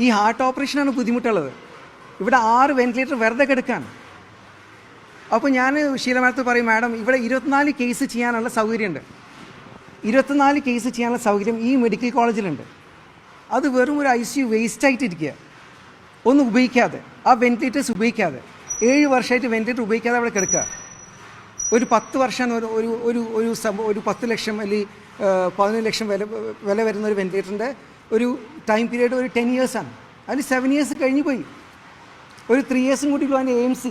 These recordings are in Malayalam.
ഈ ഹാർട്ട് ഓപ്പറേഷനാണ് ബുദ്ധിമുട്ടുള്ളത്. ഇവിടെ 6 വെന്റിലേറ്റർ വെറുതെ കിടക്കാൻ. അപ്പോൾ ഞാൻ ശീലമാനത്ത് പറയും, മാഡം ഇവിടെ 24 കേസ് ചെയ്യാനുള്ള സൗകര്യമുണ്ട്. 24 കേസ് ചെയ്യാനുള്ള സൗകര്യം ഈ മെഡിക്കൽ കോളേജിലുണ്ട്. അത് വെറും ഒരു ICU വേസ്റ്റായിട്ടിരിക്കുക, ഒന്നും ഉപയോഗിക്കാതെ, ആ വെന്റിലേറ്റേഴ്സ് ഉപയോഗിക്കാതെ 7 വർഷമായിട്ട് വെന്റിലേറ്റർ ഉപയോഗിക്കാതെ അവിടെ കിടക്കുക. ഒരു 10 വർഷം ഒരു 10 ലക്ഷം അല്ലെങ്കിൽ 15 ലക്ഷം വില വരുന്ന ഒരു വെന്റിലേറ്ററിൻ്റെ ഒരു ടൈം പീരീഡ് ഒരു 10 ഇയേഴ്സാണ്. അതിൽ 7 ഇയേഴ്സ് കഴിഞ്ഞു പോയി. ഒരു 3 ഇയേഴ്സും കൂടി ഉള്ളൂ അതിൻ്റെ AMC.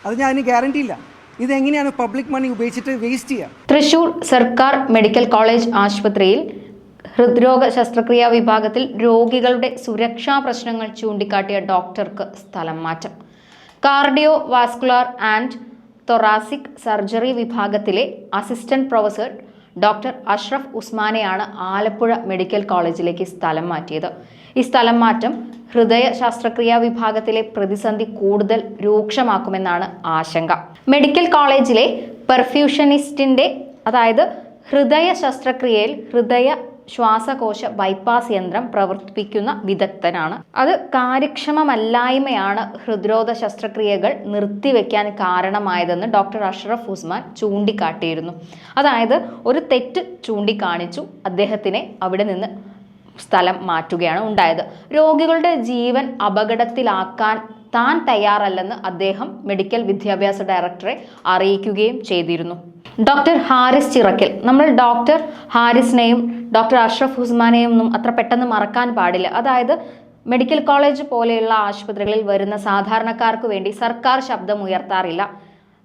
അത് ഞാൻ അതിന് ഗ്യാരണ്ടി ഇല്ല. ഇതെങ്ങനെയാണ് പബ്ലിക് മണി ഉപയോഗിച്ചിട്ട് വേസ്റ്റ് ചെയ്യുക? തൃശൂർ സർക്കാർ മെഡിക്കൽ കോളേജ് ആശുപത്രിയിൽ ഹൃദ്രോഗ ശസ്ത്രക്രിയാ വിഭാഗത്തിൽ രോഗികളുടെ സുരക്ഷാ പ്രശ്നങ്ങൾ ചൂണ്ടിക്കാട്ടിയ ഡോക്ടർക്ക് സ്ഥലം മാറ്റം. Cardiovascular and thoracic surgery വിഭാഗത്തിലെ അസിസ്റ്റന്റ് പ്രൊഫസർ ഡോക്ടർ അഷ്റഫ് ഉസ്മാനെയാണ് ആലപ്പുഴ മെഡിക്കൽ കോളേജിലേക്ക് സ്ഥലം മാറ്റിയത്. ഈ സ്ഥലം മാറ്റം ഹൃദയ ശസ്ത്രക്രിയാ വിഭാഗത്തിലെ പ്രതിസന്ധി കൂടുതൽ രൂക്ഷമാക്കുമെന്നാണ് ആശങ്ക. മെഡിക്കൽ കോളേജിലെ പെർഫ്യൂഷനിസ്റ്റിന്റെ, അതായത് ഹൃദയ ശസ്ത്രക്രിയയിൽ ഹൃദയ ശ്വാസകോശ ബൈപ്പാസ് യന്ത്രം പ്രവർത്തിപ്പിക്കുന്ന വിദഗ്ധനാണ്. അത് കാര്യക്ഷമമല്ലായ്മയാണ് ഹൃദ്രോഗ ശസ്ത്രക്രിയകൾ നിർത്തിവെക്കാൻ കാരണമായതെന്ന് ഡോക്ടർ അഷ്റഫ് ഉസ്മാൻ ചൂണ്ടിക്കാട്ടിയിരുന്നു. അതായത് ഒരു തെറ്റ് ചൂണ്ടിക്കാണിച്ചു, അദ്ദേഹത്തിനെ അവിടെ നിന്ന് സ്ഥലം മാറ്റുകയാണ് ഉണ്ടായത്. രോഗികളുടെ ജീവൻ അപകടത്തിലാക്കാൻ താൻ തയ്യാറല്ലെന്ന് അദ്ദേഹം മെഡിക്കൽ വിദ്യാഭ്യാസ ഡയറക്ടറെ അറിയിക്കുകയും ചെയ്തിരുന്നു. ഡോക്ടർ ഹാരിസ് ചിറക്കൽ, നമ്മൾ ഡോക്ടർ ഹാരിസിനെയും ഡോക്ടർ അഷ്റഫ് ഉസ്മാനെയും ഒന്നും അത്ര പെട്ടെന്ന് മറക്കാൻ പാടില്ല. അതായത് മെഡിക്കൽ കോളേജ് പോലെയുള്ള ആശുപത്രികളിൽ വരുന്ന സാധാരണക്കാർക്ക് വേണ്ടി സർക്കാർ ശബ്ദം ഉയർത്താറില്ല.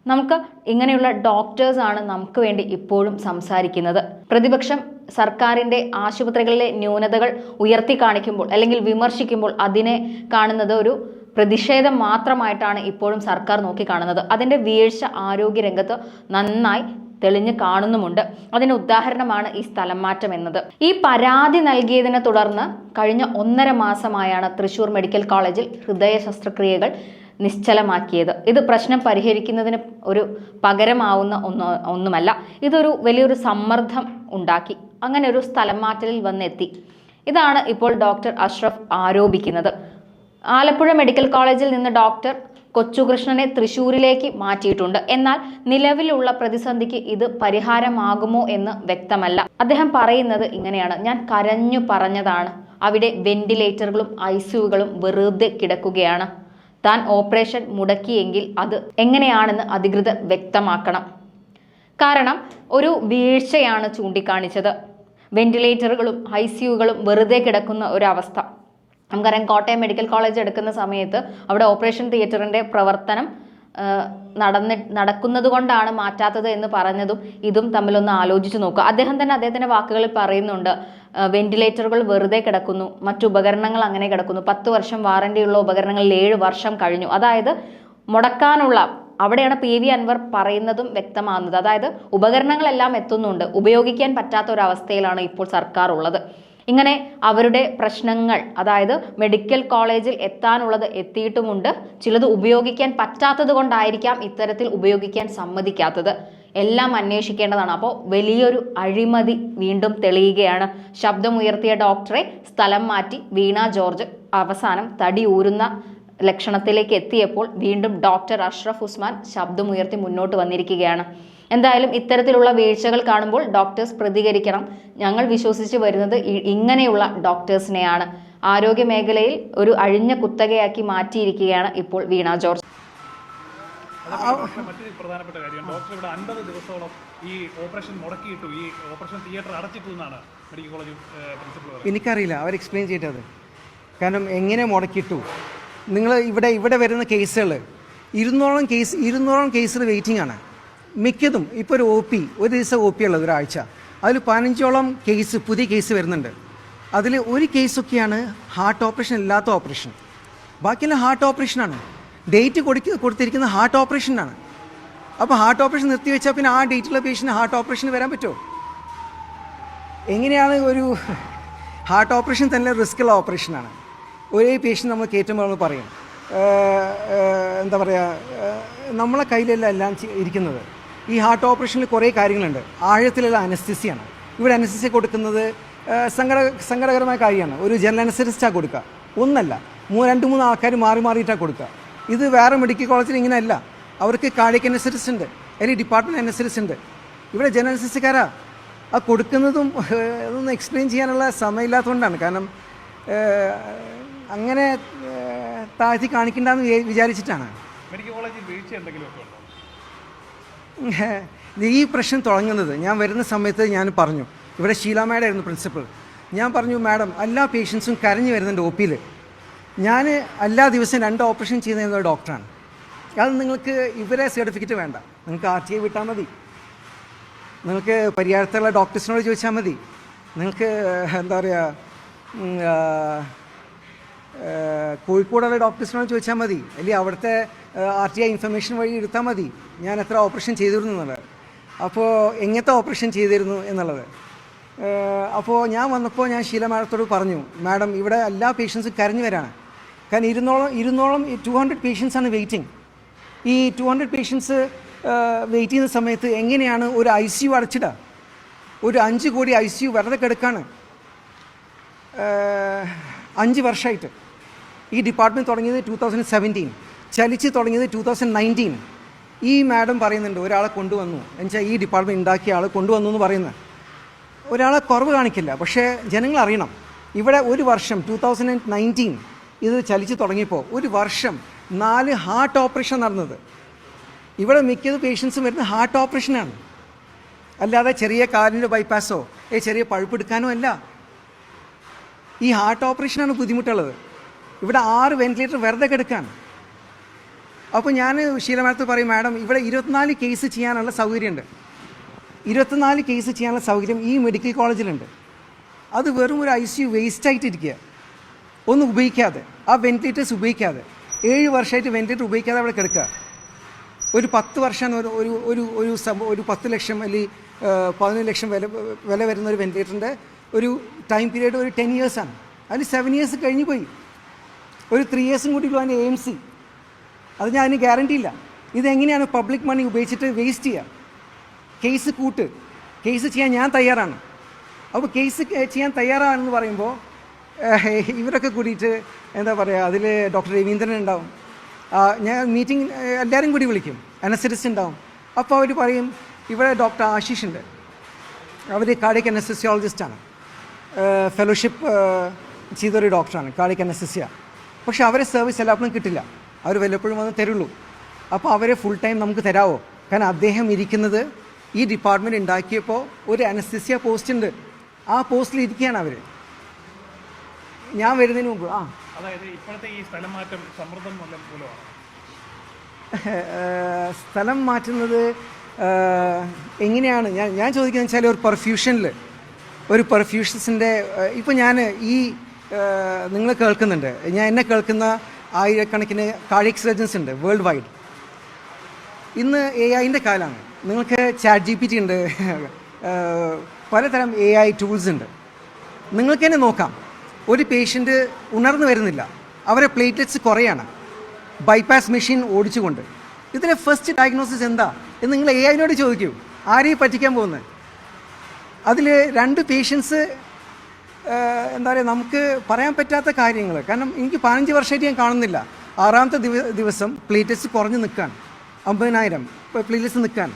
നമുക്ക് ഇങ്ങനെയുള്ള ഡോക്ടേഴ്സാണ് നമുക്ക് വേണ്ടി ഇപ്പോഴും സംസാരിക്കുന്നത്. പ്രതിപക്ഷം സർക്കാരിൻ്റെ ആശുപത്രികളിലെ ന്യൂനതകൾ ഉയർത്തി കാണിക്കുമ്പോൾ അല്ലെങ്കിൽ വിമർശിക്കുമ്പോൾ അതിനെ കാണുന്നത് ഒരു പ്രതിഷേധം മാത്രമായിട്ടാണ് ഇപ്പോഴും സർക്കാർ നോക്കിക്കാണുന്നത്. അതിൻ്റെ വീഴ്ച ആരോഗ്യരംഗത്ത് നന്നായി തെളിഞ്ഞു കാണുന്നുമുണ്ട്. അതിന് ഉദാഹരണമാണ് ഈ സ്ഥലം മാറ്റം എന്നത്. ഈ പരാതി നൽകിയതിനെ തുടർന്ന് കഴിഞ്ഞ 1.5 മാസമായാണ് തൃശൂർ മെഡിക്കൽ കോളേജിൽ ഹൃദയ ശസ്ത്രക്രിയകൾ നിശ്ചലമാക്കിയത്. ഇത് പ്രശ്നം പരിഹരിക്കുന്നതിന് ഒരു പകരമാവുന്ന ഒന്നുമല്ല. ഇതൊരു വലിയൊരു സമ്മർദ്ദം ഉണ്ടാക്കി. അങ്ങനെ ഒരു സ്ഥലം മാറ്റലിൽ വന്നെത്തി. ഇതാണ് ഇപ്പോൾ ഡോക്ടർ അഷ്റഫ് ആരോപിക്കുന്നത്. ആലപ്പുഴ മെഡിക്കൽ കോളേജിൽ നിന്ന് ഡോക്ടർ കൊച്ചുകൃഷ്ണനെ തൃശ്ശൂരിലേക്ക് മാറ്റിയിട്ടുണ്ട്. എന്നാൽ നിലവിലുള്ള പ്രതിസന്ധിക്ക് ഇത് പരിഹാരമാകുമോ എന്ന് വ്യക്തമല്ല. അദ്ദേഹം പറയുന്നത് ഇങ്ങനെയാണ്: ഞാൻ കരഞ്ഞു പറഞ്ഞതാണ്, അവിടെ വെന്റിലേറ്ററുകളും ICUകളും വെറുതെ കിടക്കുകയാണ്. താൻ ഓപ്പറേഷൻ മുടക്കിയെങ്കിൽ അത് എങ്ങനെയാണെന്ന് അധികൃതർ വ്യക്തമാക്കണം. കാരണം ഒരു വീഴ്ചയാണ് ചൂണ്ടിക്കാണിച്ചത്. വെന്റിലേറ്ററുകളും ICUകളും വെറുതെ കിടക്കുന്ന ഒരവസ്ഥ. നമുക്കറിയാം, കോട്ടയം മെഡിക്കൽ കോളേജ് എടുക്കുന്ന സമയത്ത് അവിടെ ഓപ്പറേഷൻ തിയേറ്ററിൻ്റെ പ്രവർത്തനം നടക്കുന്നത് കൊണ്ടാണ് മാറ്റാത്തത് എന്ന് പറഞ്ഞതും ഇതും തമ്മിലൊന്ന് ആലോചിച്ച് നോക്കുക. അദ്ദേഹം തന്നെ അദ്ദേഹത്തിൻ്റെ വാക്കുകളിൽ പറയുന്നുണ്ട്, വെന്റിലേറ്ററുകൾ വെറുതെ കിടക്കുന്നു, മറ്റുപകരണങ്ങൾ അങ്ങനെ കിടക്കുന്നു. 10 വർഷം വാറണ്ടിയുള്ള ഉപകരണങ്ങളിൽ 7 വർഷം കഴിഞ്ഞു. അതായത് മുടക്കാനുള്ള, അവിടെയാണ് PV അൻവർ പറയുന്നതും വ്യക്തമാകുന്നത്. അതായത് ഉപകരണങ്ങളെല്ലാം എത്തുന്നുണ്ട്, ഉപയോഗിക്കാൻ പറ്റാത്ത ഒരവസ്ഥയിലാണ് ഇപ്പോൾ സർക്കാർ ഉള്ളത്. ഇങ്ങനെ അവരുടെ പ്രശ്നങ്ങൾ, അതായത് മെഡിക്കൽ കോളേജിൽ എത്താനുള്ളത് എത്തിയിട്ടുമുണ്ട്, ചിലത് ഉപയോഗിക്കാൻ പറ്റാത്തത് കൊണ്ടായിരിക്കാം ഇത്തരത്തിൽ ഉപയോഗിക്കാൻ സമ്മതിക്കാത്തത്. എല്ലാം അന്വേഷിക്കേണ്ടതാണ്. അപ്പോൾ വലിയൊരു അഴിമതി വീണ്ടും തെളിയുകയാണ്. ശബ്ദമുയർത്തിയ ഡോക്ടറെ സ്ഥലം മാറ്റി വീണ ജോർജ് അവസാനം തടി ഊരുന്ന ലക്ഷണത്തിലേക്ക് എത്തിയപ്പോൾ വീണ്ടും ഡോക്ടർ അഷ്റഫ് ഉസ്മാൻ ശബ്ദമുയർത്തി മുന്നോട്ട് വന്നിരിക്കുകയാണ്. എന്തായാലും ഇത്തരത്തിലുള്ള വീഴ്ചകൾ കാണുമ്പോൾ ഡോക്ടേഴ്സ് പ്രതികരിക്കണം. ഞങ്ങൾ വിശ്വസിച്ച് വരുന്നത് ഇങ്ങനെയുള്ള ഡോക്ടേഴ്സിനെയാണ്. ആരോഗ്യ മേഖലയിൽ ഒരു അഴിഞ്ഞ കുത്തകയാക്കി മാറ്റിയിരിക്കുകയാണ് ഇപ്പോൾ വീണ ജോർജ്. മറ്റൊരു പ്രധാനപ്പെട്ട കാര്യം, ഡോക്ടർ ഇവിടെ 50 ദിവസത്തോളം ഈ ഓപ്പറേഷൻ മുടക്കിയിട്ടു, ഈ ഓപ്പറേഷൻ തിയേറ്റർ അടച്ചിട്ടു എന്നാണ് മെഡിക്കൽ കോളേജ് പ്രിൻസിപ്പൽ. എനിക്കറിയില്ല, അവർ എക്സ്പ്ലെയിൻ ചെയ്തത്. കാരണം എങ്ങനെ മുടക്കിയിട്ടു? നിങ്ങൾ ഇവിടെ വരുന്ന കേസുകൾ 200 കേസുകൾ വെയിറ്റിംഗ് ആണ്. മിക്കതും ഇപ്പോൾ ഒരു OP, ഒരു ദിവസം OP ഉള്ളത് ഒരാഴ്ച. അതിൽ 15ഓളം പുതിയ കേസ് വരുന്നുണ്ട്. അതിൽ ഒരു കേസൊക്കെയാണ് ഹാർട്ട് ഓപ്പറേഷൻ ഇല്ലാത്ത ഓപ്പറേഷൻ. ബാക്കിയെല്ലാം ഹാർട്ട് ഓപ്പറേഷനാണ്. ഡേറ്റ് കൊടുത്തിരിക്കുന്ന ഹാർട്ട് ഓപ്പറേഷനാണ്. അപ്പോൾ ഹാർട്ട് ഓപ്പറേഷൻ നിർത്തിവെച്ചാൽ പിന്നെ ആ ഡേറ്റുള്ള പേഷ്യൻ്റ് ഹാർട്ട് ഓപ്പറേഷന് വരാൻ പറ്റുമോ? എങ്ങനെയാണ്? ഒരു ഹാർട്ട് ഓപ്പറേഷൻ തന്നെ റിസ്ക്കുള്ള ഓപ്പറേഷനാണ്. ഒരേ പേഷ്യൻ്റ് നമ്മൾ കയറ്റുമ്പോൾ നമ്മൾ പറയും, എന്താ പറയുക, നമ്മളെ കയ്യിലല്ല എല്ലാം ഇരിക്കുന്നത്. ഈ ഹാർട്ട് ഓപ്പറേഷനിൽ കുറേ കാര്യങ്ങളുണ്ട്. ആഴത്തിലുള്ള അനസ്തീസിയാണ്. ഇവിടെ അനസ്തീസിയ കൊടുക്കുന്നത് സങ്കടകരമായ കാര്യമാണ്. ഒരു ജനറൽ അനസ്തറ്റിസ്റ്റാണ് കൊടുക്കുക. ഒന്നല്ല, 2-3 ആൾക്കാർ മാറി മാറിയിട്ടാണ് കൊടുക്കുക. ഇത് വേറെ മെഡിക്കൽ കോളേജിൽ ഇങ്ങനെയല്ല. അവർക്ക് കാർഡിയക് അനസ്തറ്റിസ്റ്റ് ഉണ്ട്, അല്ലെങ്കിൽ ഡിപ്പാർട്ട്മെൻറ്റ് അനസ്തറ്റിസ്റ്റ് ഉണ്ട്. ഇവിടെ ജനറൽ അനസ്തറ്റിക്കാരാ ആ കൊടുക്കുന്നതും അതൊന്നും എക്സ്പ്ലെയിൻ ചെയ്യാനുള്ള സമയമില്ലാത്തതുകൊണ്ടാണ്. കാരണം അങ്ങനെ താഴ്ത്തി കാണിക്കണ്ടെന്ന് വിചാരിച്ചിട്ടാണ്. മെഡിക്കൽ കോളേജിൽ വീഴ്ച എന്തെങ്കിലുമൊക്കെ ഉണ്ടോ? ഈ പ്രശ്നം തുടങ്ങുന്നത് ഞാൻ വരുന്ന സമയത്ത് ഞാൻ പറഞ്ഞു, ഇവിടെ ഷീല മാഡം ആയിരുന്നു പ്രിൻസിപ്പൽ. ഞാൻ പറഞ്ഞു, മാഡം എല്ലാ പേഷ്യൻസും കരഞ്ഞു വരുന്നുണ്ട് ഒ പിയിൽ. ഞാൻ എല്ലാ ദിവസവും 2 ഓപ്പറേഷൻ ചെയ്യുന്ന ഡോക്ടറാണ്. അത് നിങ്ങൾക്ക് ഇവരെ സർട്ടിഫിക്കറ്റ് വേണ്ട, നിങ്ങൾക്ക് RTI വിട്ടാൽ മതി, നിങ്ങൾക്ക് പരിഹാരത്തുള്ള ഡോക്ടേഴ്സിനോട് ചോദിച്ചാൽ മതി, നിങ്ങൾക്ക് എന്താ പറയുക കോഴിക്കോടുള്ള ഡോക്ടേഴ്സിനോട് ചോദിച്ചാൽ മതി, അല്ലെങ്കിൽ അവിടുത്തെ RTI ഇൻഫർമേഷൻ വഴി എടുത്താൽ മതി ഞാൻ എത്ര ഓപ്പറേഷൻ ചെയ്തിരുന്നു എന്നുള്ളത്, അപ്പോൾ എങ്ങനത്തെ ഓപ്പറേഷൻ ചെയ്തിരുന്നു എന്നുള്ളത്. അപ്പോൾ ഞാൻ വന്നപ്പോൾ ഞാൻ ഷീല മാഡത്തോട് പറഞ്ഞു, മാഡം ഇവിടെ എല്ലാ പേഷ്യൻസും കരഞ്ഞു വരാണ്. കാരണം 200 പേഷ്യൻസാണ് വെയിറ്റിംഗ്. ഈ 200 പേഷ്യൻസ് വെയിറ്റ് ചെയ്യുന്ന സമയത്ത് എങ്ങനെയാണ് ഒരു ICU അടച്ചിടുക? ഒരു 5 കോടി ICU വെറുതെ കിടക്കാണ്. 5 വർഷമായിട്ട് ഈ ഡിപ്പാർട്ട്മെൻറ്റ് തുടങ്ങിയത് 2017, ചലിച്ച് തുടങ്ങിയത് 2019. ഈ മാഡം പറയുന്നുണ്ട് ഒരാളെ കൊണ്ടുവന്നു എന്നുവെച്ചാൽ ഈ ഡിപ്പാർട്ട്മെൻറ്റ് ഉണ്ടാക്കിയ ആൾ കൊണ്ടുവന്നു എന്ന് പറയുന്നത്. ഒരാളെ കുറവ് കാണിക്കില്ല, പക്ഷേ ജനങ്ങൾ അറിയണം. ഇവിടെ ഒരു വർഷം 2019 ഇത് ചലിച്ച് തുടങ്ങിയപ്പോൾ ഒരു വർഷം 4 ഹാർട്ട് ഓപ്പറേഷൻ നടന്നത്. ഇവിടെ മിക്കത് പേഷ്യൻസും വരുന്ന ഹാർട്ട് ഓപ്പറേഷനാണ്, അല്ലാതെ ചെറിയ കാലിൻ്റെ ബൈപ്പാസോ ചെറിയ പഴുപ്പെടുക്കാനോ അല്ല. ഈ ഹാർട്ട് ഓപ്പറേഷനാണ് ബുദ്ധിമുട്ടുള്ളത്. ഇവിടെ 6 വെന്റിലേറ്റർ വെറുതെ കിടക്കാൻ. അപ്പോൾ ഞാൻ ഷീല മാഡത്ത് പറയും, മാഡം ഇവിടെ 24 കേസ് ചെയ്യാനുള്ള സൗകര്യമുണ്ട്. 24 കേസ് ചെയ്യാനുള്ള സൗകര്യം ഈ മെഡിക്കൽ കോളേജിലുണ്ട്. അത് വെറും ഒരു ICU വേസ്റ്റായിട്ടിരിക്കുക, ഒന്നും ഉപയോഗിക്കാതെ, ആ വെന്റിലേറ്റേഴ്സ് ഉപയോഗിക്കാതെ 7 വർഷമായിട്ട് വെന്റിലേറ്റർ ഉപയോഗിക്കാതെ അവിടെ കിടക്കുക. ഒരു 10 വർഷം ഒരു 10 ലക്ഷം അല്ലെങ്കിൽ 15 ലക്ഷം വില വരുന്ന ഒരു വെന്റിലേറ്ററിൻ്റെ ഒരു ടൈം പീരീഡ് ഒരു 10 ഇയേഴ്സാണ്. അതിൽ 7 ഇയേഴ്സ് കഴിഞ്ഞു പോയി. ഒരു 3 ഇയേഴ്സും കൂടി ഉള്ളൂ അതിൻ്റെ AMC. അത് ഞാൻ അതിന് ഗ്യാരണ്ടി ഇല്ല. ഇതെങ്ങനെയാണ് പബ്ലിക് മണി ഉപയോഗിച്ചിട്ട് വേസ്റ്റ് ചെയ്യുക? കേസ് ചെയ്യാൻ ഞാൻ തയ്യാറാണ്. അപ്പോൾ കേസ് ചെയ്യാൻ തയ്യാറാണെന്ന് പറയുമ്പോൾ ഇവരൊക്കെ കൂടിയിട്ട് എന്താ പറയുക, അതിൽ ഡോക്ടർ രവീന്ദ്രൻ ഉണ്ടാവും, ഞാൻ മീറ്റിംഗ് എല്ലാവരും കൂടി വിളിക്കും, അനസ്തറ്റിസ്റ്റ് ഉണ്ടാവും. അപ്പോൾ അവർ പറയും, ഇവിടെ ഡോക്ടർ ആശിഷ് ഉണ്ട്, അവർ കാർഡിയക് അനസ്തസിയോളജിസ്റ്റാണ്, ഫെലോഷിപ്പ് ചെയ്തൊരു ഡോക്ടറാണ് കാർഡിയക് അനസ്തസിയ. പക്ഷേ അവരെ സർവീസ് എല്ലാപ്പോഴും കിട്ടില്ല, അവർ വല്ലപ്പോഴും വന്ന് തരുള്ളൂ. അപ്പോൾ അവരെ ഫുൾ ടൈം നമുക്ക് തരാമോ? കാരണം അദ്ദേഹം ഇരിക്കുന്നത് ഈ ഡിപ്പാർട്ട്മെൻറ്റ് ഉണ്ടാക്കിയപ്പോൾ ഒരു അനസ്തസിയ പോസ്റ്റ് ഉണ്ട്, ആ പോസ്റ്റിൽ ഇരിക്കുകയാണ് അവർ. ഞാൻ വരുന്നതിന് മുമ്പ് അതായത് ഇപ്പോഴത്തെ ഈ സ്ഥലം മാറ്റം സമ്മർദ്ദം മൂലമാണ്. സ്ഥലം മാറ്റുന്നത് എങ്ങനെയാണ് ഞാൻ ചോദിക്കുന്നത് വെച്ചാൽ, ഒരു പെർഫ്യൂഷൻസിൻ്റെ ഇപ്പോൾ ഞാൻ ഈ നിങ്ങൾ കേൾക്കുന്നുണ്ട്, എന്നെ കേൾക്കുന്ന ആയിരക്കണക്കിന് കാർഡിയക് സർജൻസ് ഉണ്ട് വേൾഡ് വൈഡ്. ഇന്ന് AI-ൻ്റെ കാലമാണ്. നിങ്ങൾക്ക് ChatGPT ഉണ്ട്, പലതരം AI ടൂൾസ് ഉണ്ട്. നിങ്ങൾക്ക് തന്നെ നോക്കാം, ഒരു പേഷ്യൻ്റ് ഉണർന്നു വരുന്നില്ല, അവരെ പ്ലേറ്റ്ലെറ്റ്സ് കുറയാണ്, ബൈപ്പാസ് മെഷീൻ ഓടിച്ചുകൊണ്ട്. ഇതിലെ ഫസ്റ്റ് ഡയഗ്നോസിസ് എന്താ എന്ന് നിങ്ങൾ AI-നോട് ചോദിക്കൂ. ആരെയും പറ്റിക്കാൻ പോകുന്നത്? അതിൽ 2 പേഷ്യൻസ് എന്താ പറയുക, നമുക്ക് പറയാൻ പറ്റാത്ത കാര്യങ്ങൾ. കാരണം എനിക്ക് 15 വർഷമായിട്ട് ഞാൻ കാണുന്നില്ല. 6ാമത്തെ ദിവസം പ്ലേറ്റ്ലെറ്റ്സ് കുറഞ്ഞ് നിൽക്കാൻ, 50,000 പ്ലേറ്റ്ലെറ്റ്സ് നിൽക്കാൻ.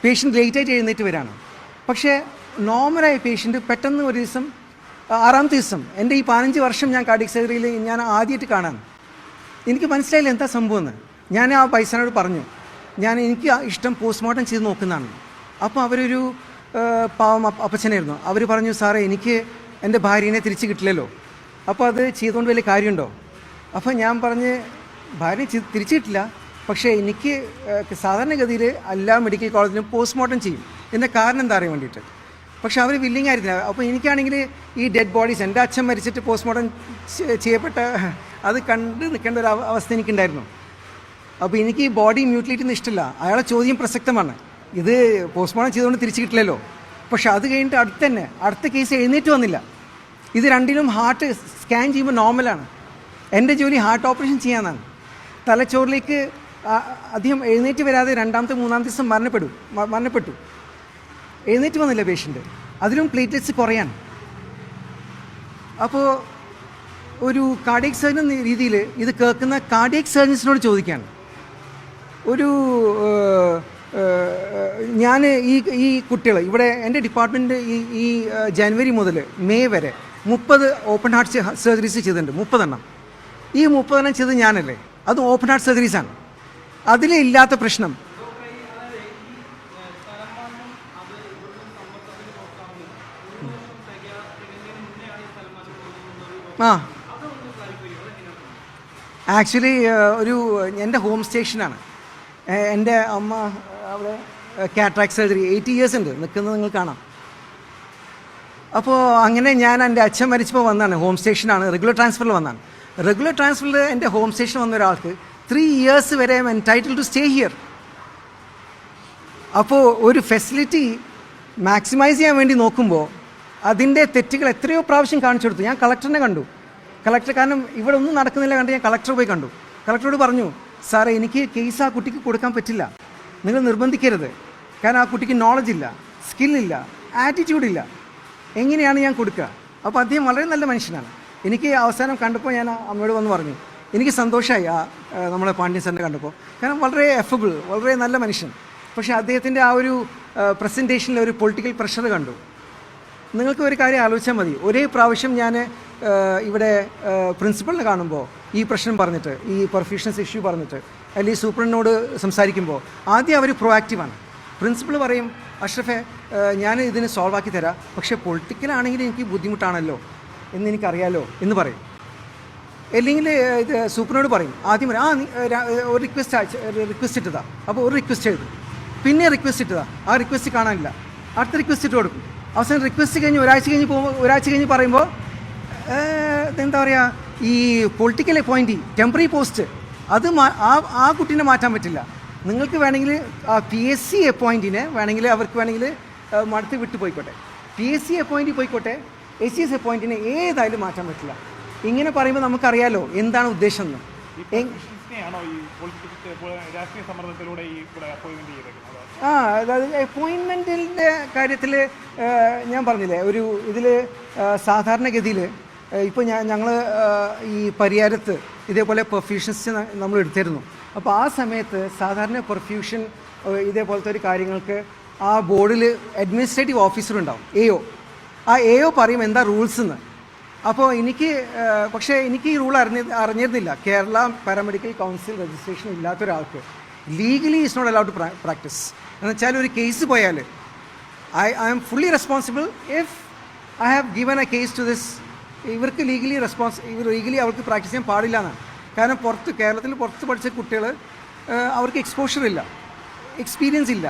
പേഷ്യൻ്റ് ലേറ്റായിട്ട് എഴുന്നേറ്റ് വരാണ്. പക്ഷേ നോർമലായ പേഷ്യൻ്റ് പെട്ടെന്ന് ഒരു ദിവസം 6ാമത്തെ ദിവസം, എൻ്റെ ഈ 15 വർഷം ഞാൻ കാർഡിയക് സർജറിയിൽ ഞാൻ ആദ്യമായിട്ട് കാണാൻ, എനിക്ക് മനസ്സിലായില്ല എന്താ സംഭവം എന്ന്. ഞാൻ ആ പൈസനോട് പറഞ്ഞു, എനിക്ക് ഇഷ്ടം പോസ്റ്റ്മോർട്ടം ചെയ്ത് നോക്കുന്നതാണ്. അപ്പോൾ അവരൊരു പാവം അപ്പച്ചനായിരുന്നു. അവർ പറഞ്ഞു, സാറേ എനിക്ക് എൻ്റെ ഭാര്യനെ തിരിച്ച് കിട്ടില്ലല്ലോ, അപ്പോൾ അത് ചെയ്തുകൊണ്ട് വലിയ കാര്യമുണ്ടോ? അപ്പോൾ ഞാൻ പറഞ്ഞ്, ഭാര്യ തിരിച്ചു കിട്ടില്ല, പക്ഷേ എനിക്ക് സാധാരണഗതിയിൽ എല്ലാ മെഡിക്കൽ കോളേജിലും പോസ്റ്റ്മോർട്ടം ചെയ്യും. ഇതിൻ്റെ കാരണം എന്താ അറിയാൻ വേണ്ടിയിട്ട്. പക്ഷെ അവർ വില്ലിങ് ആയിരുന്നില്ല. അപ്പോൾ എനിക്കാണെങ്കിൽ ഈ ഡെഡ് ബോഡീസ്, എൻ്റെ അച്ഛൻ മരിച്ചിട്ട് പോസ്റ്റ്മോർട്ടം ചെയ്യപ്പെട്ട അത് കണ്ട് നിൽക്കേണ്ട ഒരു അവസ്ഥ എനിക്കുണ്ടായിരുന്നു. അപ്പോൾ എനിക്ക് ഈ ബോഡി മ്യൂട്ടിലേറ്റ് ഒന്നും ഇഷ്ടമില്ല. അയാളെ ചോദ്യം പ്രസക്തമാണ്, ഇത് പോസ്റ്റ്മോർട്ടം ചെയ്തുകൊണ്ട് തിരിച്ചു കിട്ടില്ലല്ലോ. പക്ഷെ അത് കഴിഞ്ഞിട്ട് അടുത്ത കേസ് എഴുന്നേറ്റ് വന്നില്ല. ഇത് രണ്ടിലും ഹാർട്ട് സ്കാൻ ചെയ്യുമ്പോൾ നോർമലാണ്. എൻ്റെ ജോലി ഹാർട്ട് ഓപ്പറേഷൻ ചെയ്യാനാണ്. തലച്ചോറിലേക്ക് അധികം എഴുന്നേറ്റ് വരാതെ 2ാമത്തെ 3ാമത്തെ ദിവസം മരണപ്പെട്ടു. എഴുന്നേറ്റ് വന്നില്ല പേഷ്യൻ്റ്, അതിലും പ്ലേറ്റ്ലെറ്റ്സ് കുറയാൻ. അപ്പോൾ ഒരു കാർഡിയക് സർജൻ എന്ന രീതിയിൽ ഇത് കേൾക്കുന്ന കാർഡിയക് സർജൻസിനോട് ചോദിക്കുകയാണ്. ഒരു ഞാൻ ഈ കുട്ടികൾ ഇവിടെ എൻ്റെ ഡിപ്പാർട്ട്മെൻറ്റ് ഈ ജനുവരി മുതൽ മെയ് വരെ 30 ഓപ്പൺ ഹാർട്ട് സർജറീസ് ചെയ്തിട്ടുണ്ട്. 30 എണ്ണം. ഈ 30 എണ്ണം ചെയ്തത് ഞാനല്ലേ, അത് ഓപ്പൺ ഹാർട്ട് സർജറീസാണ്. അതിലില്ലാത്ത പ്രശ്നം ആക്ച്വലി എൻ്റെ ഹോം സ്റ്റേഷനാണ്. എൻ്റെ അമ്മ അവിടെ കാറ്ററാക്ട് സർജറി 80 ഇയേഴ്സ് ഉണ്ട് നിൽക്കുന്നത് നിങ്ങൾ കാണാം. അപ്പോൾ അങ്ങനെ ഞാൻ എൻ്റെ അച്ഛൻ മരിച്ചപ്പോൾ വന്നതാണ്. ഹോം സ്റ്റേഷനാണ്, റെഗുലർ ട്രാൻസ്ഫറിൽ വന്നതാണ്. റെഗുലർ ട്രാൻസ്ഫറിൽ എൻ്റെ ഹോം സ്റ്റേഷൻ വന്ന ഒരാൾക്ക് 3 ഇയേഴ്സ് വരെ I am entitle to stay here. അപ്പോൾ ഒരു ഫെസിലിറ്റി മാക്സിമൈസ് ചെയ്യാൻ വേണ്ടി നോക്കുമ്പോൾ അതിൻ്റെ തെറ്റുകൾ എത്രയോ പ്രാവശ്യം കാണിച്ചു കൊടുത്തു. ഞാൻ കളക്ടറിനെ കണ്ടു. കാരണം ഇവിടെ ഒന്നും നടക്കുന്നില്ല കണ്ട് ഞാൻ കളക്ടറെ പോയി കണ്ടു. കളക്ടറോട് പറഞ്ഞു, സാറേ എനിക്ക് കേസ് ആ കുട്ടിക്ക് കൊടുക്കാൻ പറ്റില്ല, നിങ്ങൾ നിർബന്ധിക്കരുത്. കാരണം ആ കുട്ടിക്ക് നോളജ് ഇല്ല, സ്കില്ലില്ല, ആറ്റിറ്റ്യൂഡില്ല, എങ്ങനെയാണ് ഞാൻ കൊടുക്കുക? അപ്പോൾ അദ്ദേഹം വളരെ നല്ല മനുഷ്യനാണ്. എനിക്ക് അവസാനം കണ്ടപ്പോൾ ഞാൻ അമ്മയോട് വന്ന് പറഞ്ഞു, എനിക്ക് സന്തോഷമായി നമ്മളെ പാണ്ഡ്യൻ സാറിനെ കണ്ടപ്പോൾ. കാരണം വളരെ എഫബിൾ, വളരെ നല്ല മനുഷ്യൻ. പക്ഷേ അദ്ദേഹത്തിൻ്റെ ആ ഒരു പ്രസൻറ്റേഷനിൽ ഒരു പൊളിറ്റിക്കൽ പ്രഷർ കണ്ടു. നിങ്ങൾക്ക് ഒരു കാര്യം ആലോചിച്ചാൽ മതി. ഒരേ പ്രാവശ്യം ഞാൻ ഇവിടെ പ്രിൻസിപ്പളിനെ കാണുമ്പോൾ ഈ പ്രശ്നം പറഞ്ഞിട്ട്, ഈ പെർഫ്യൂഷൻസ് ഇഷ്യൂ പറഞ്ഞിട്ട്, അല്ലെങ്കിൽ സൂപ്രണ്ടിനോട് സംസാരിക്കുമ്പോൾ ആദ്യം അവർ പ്രൊആക്റ്റീവാണ്. പ്രിൻസിപ്പൾ പറയും, അഷ്റഫെ ഞാൻ ഇതിന് സോൾവ് ആക്കി തരാം, പക്ഷേ പൊളിറ്റിക്കലാണെങ്കിൽ എനിക്ക് ബുദ്ധിമുട്ടാണല്ലോ എന്ന് എനിക്കറിയാലോ എന്ന് പറയും. അല്ലെങ്കിൽ ഇത് സൂപ്രണ്ടിനോട് പറയും, ആദ്യം പറയും ഒരു റിക്വസ്റ്റ് ഇട്ടതാ, അപ്പോൾ ഒരു റിക്വസ്റ്റ് എഴുതും, പിന്നെ റിക്വസ്റ്റ് ഇട്ടതാ, ആ റിക്വസ്റ്റ് കാണാനില്ല, അടുത്ത റിക്വസ്റ്റ് ഇട്ട് കൊടുക്കും. അവസാനം റിക്വസ്റ്റ് കഴിഞ്ഞ് ഒരാഴ്ച കഴിഞ്ഞ് പറയുമ്പോൾ എന്താ പറയുക, ഈ പൊളിറ്റിക്കൽ അപ്പോയിൻറ്റി ടെമ്പററി പോസ്റ്റ് അത് ആ കുട്ടീനെ മാറ്റാൻ പറ്റില്ല. നിങ്ങൾക്ക് വേണമെങ്കിൽ PSC അപ്പോയിൻറ്റിനെ അവർക്ക് വേണമെങ്കിൽ മടുത്ത് വിട്ടു പോയിക്കോട്ടെ, PSC അപ്പോയിൻറ്റി പോയിക്കോട്ടെ, SCS അപ്പോയിൻറ്റിനെ ഏതായാലും മാറ്റാൻ പറ്റില്ല. ഇങ്ങനെ പറയുമ്പോൾ നമുക്കറിയാലോ എന്താണ് ഉദ്ദേശം എന്ന്. അതായത് അപ്പോയിൻമെൻറ്റിൻ്റെ കാര്യത്തിൽ ഞാൻ പറഞ്ഞില്ലേ, ഒരു ഇതിൽ സാധാരണഗതിയിൽ ഇപ്പോൾ ഞങ്ങൾ ഈ പരിയാരത്ത് ഇതേപോലെ പെർഫ്യൂഷൻസ് നമ്മൾ എടുത്തിരുന്നു. അപ്പോൾ ആ സമയത്ത് സാധാരണ പെർഫ്യൂഷൻ ഇതേപോലത്തെ ഒരു കാര്യങ്ങൾക്ക് ആ ബോർഡിൽ അഡ്മിനിസ്ട്രേറ്റീവ് ഓഫീസർ ഉണ്ടാവും, AO. ആ AO പറയും എന്താ റൂൾസ് എന്ന്. അപ്പോൾ പക്ഷേ എനിക്ക് ഈ റൂൾ അറിഞ്ഞിരുന്നില്ല. കേരള പാരാമെഡിക്കൽ കൗൺസിൽ രജിസ്ട്രേഷൻ ഇല്ലാത്ത ഒരാൾക്ക് legally is not allowed to practise. എന്ന് വെച്ചാൽ ഒരു കേസ് പോയാൽ I am fully responsible if I have given a case to this. ഇവർക്ക് ലീഗലി അവർക്ക് പ്രാക്ടീസ് ചെയ്യാൻ പാടില്ല എന്നാണ്. കാരണം കേരളത്തിൽ പുറത്ത് പഠിച്ച കുട്ടികൾ അവർക്ക് എക്സ്പോഷർ ഇല്ല, എക്സ്പീരിയൻസ് ഇല്ല,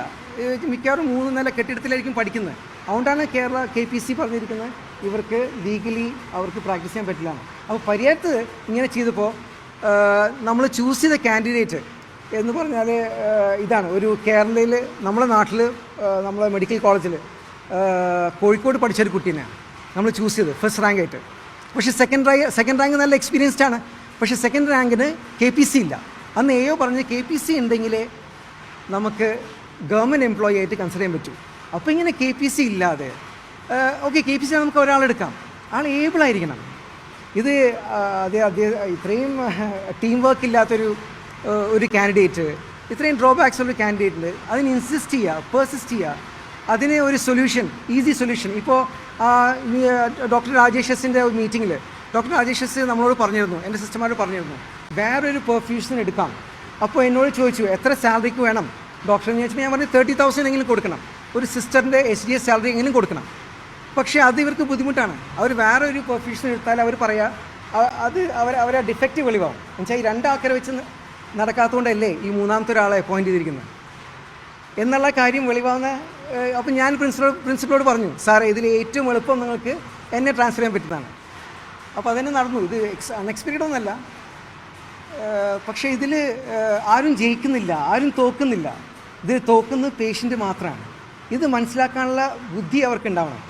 മിക്കവാറും 3 നില കെട്ടിടത്തിലായിരിക്കും പഠിക്കുന്നത്. അതുകൊണ്ടാണ് കേരള KPC പറഞ്ഞിരിക്കുന്നത് ഇവർക്ക് ലീഗലി അവർക്ക് പ്രാക്ടീസ് ചെയ്യാൻ പറ്റില്ല. അപ്പോൾ പരിയാരത്ത് ഇങ്ങനെ ചെയ്തപ്പോൾ നമ്മൾ ചൂസ് ചെയ്ത കാൻഡിഡേറ്റ് എന്ന് പറഞ്ഞാൽ ഇതാണ്. ഒരു കേരളയിൽ നമ്മുടെ നാട്ടിൽ നമ്മളെ മെഡിക്കൽ കോളേജിൽ കോഴിക്കോട് പഠിച്ചൊരു കുട്ടീനെയാണ് നമ്മൾ ചൂസ് ചെയ്തത് ഫസ്റ്റ് റാങ്ക് ആയിട്ട്. പക്ഷേ സെക്കൻഡ് റാങ്ക് നല്ല എക്സ്പീരിയൻസ്ഡ് ആണ്. പക്ഷേ സെക്കൻഡ് റാങ്കിന് KPC ഇല്ല. അന്ന് AO പറഞ്ഞ് KPC ഉണ്ടെങ്കിലേ നമുക്ക് ഗവൺമെൻറ് എംപ്ലോയി ആയിട്ട് കൺസിഡർ ചെയ്യാൻ പറ്റൂ. അപ്പോൾ ഇങ്ങനെ KPC ഇല്ലാതെ KPC നമുക്ക് ഒരാളെടുക്കാം, ആൾ ഏബിൾ ആയിരിക്കണം. ഇത് ഇത്രയും ടീം വർക്ക് ഇല്ലാത്തൊരു കാൻഡിഡേറ്റ്, ഇത്രയും ഡ്രോബാക്സ് ഉള്ള കാൻഡിഡേറ്റിൽ അതിന് ഇൻസിസ്റ്റ് ചെയ്യുക, പെർസിസ്റ്റ് ചെയ്യുക, അതിന് ഒരു സൊല്യൂഷൻ, ഈസി സൊല്യൂഷൻ. ഇപ്പോൾ ഡോക്ടർ രാജേഷ് എസിൻ്റെ മീറ്റിങ്ങിൽ ഡോക്ടർ രാജേഷ് എസ് നമ്മളോട് പറഞ്ഞിരുന്നു, എൻ്റെ സിസ്റ്റർമാരോട് പറഞ്ഞിരുന്നു, വേറൊരു പെർഫ്യൂഷൻ എടുക്കാം. അപ്പോൾ എന്നോട് ചോദിച്ചു എത്ര സാലറിക്ക് വേണം ഡോക്ടർ എന്ന് ചോദിച്ചപ്പോൾ ഞാൻ പറഞ്ഞു 30,000 എങ്കിലും കൊടുക്കണം, ഒരു സിസ്റ്ററിൻ്റെ SDS സാലറി എങ്കിലും കൊടുക്കണം. പക്ഷേ അത് ഇവർക്ക് ബുദ്ധിമുട്ടാണ്. അവർ വേറെ ഒരു പെർഫ്യൂഷൻ എടുത്താൽ അവർ പറയാം അത് അവരെ ഡിഫക്റ്റ് വെളിവാകും. എന്നുവെച്ചാൽ ഈ 2 ആൾക്കാരെ വെച്ച് നടക്കാത്തതുകൊണ്ടല്ലേ ഈ 3ാമത്തെ ഒരാളെ അപ്പോയിൻറ്റ് ചെയ്തിരിക്കുന്നത് എന്നുള്ള കാര്യം വെളിവാകുന്ന. അപ്പോൾ ഞാൻ പ്രിൻസിപ്പളോട് പറഞ്ഞു, സാറേ ഇതിൽ ഏറ്റവും എളുപ്പം നിങ്ങൾക്ക് എന്നെ ട്രാൻസ്ഫർ ചെയ്യാൻ പറ്റുന്നതാണ്. അപ്പോൾ അതന്നെ നടന്നു. ഇത് അൺഎക്സ്പെക്റ്റഡ് ഒന്നല്ല. പക്ഷേ ഇതിൽ ആരും ജയിക്കുന്നില്ല, ആരും തോക്കുന്നില്ല. ഇത് തോക്കുന്നത് പേഷ്യൻ്റ് മാത്രമാണ്. ഇത് മനസ്സിലാക്കാനുള്ള ബുദ്ധി അവർക്ക് ഉണ്ടാവണം.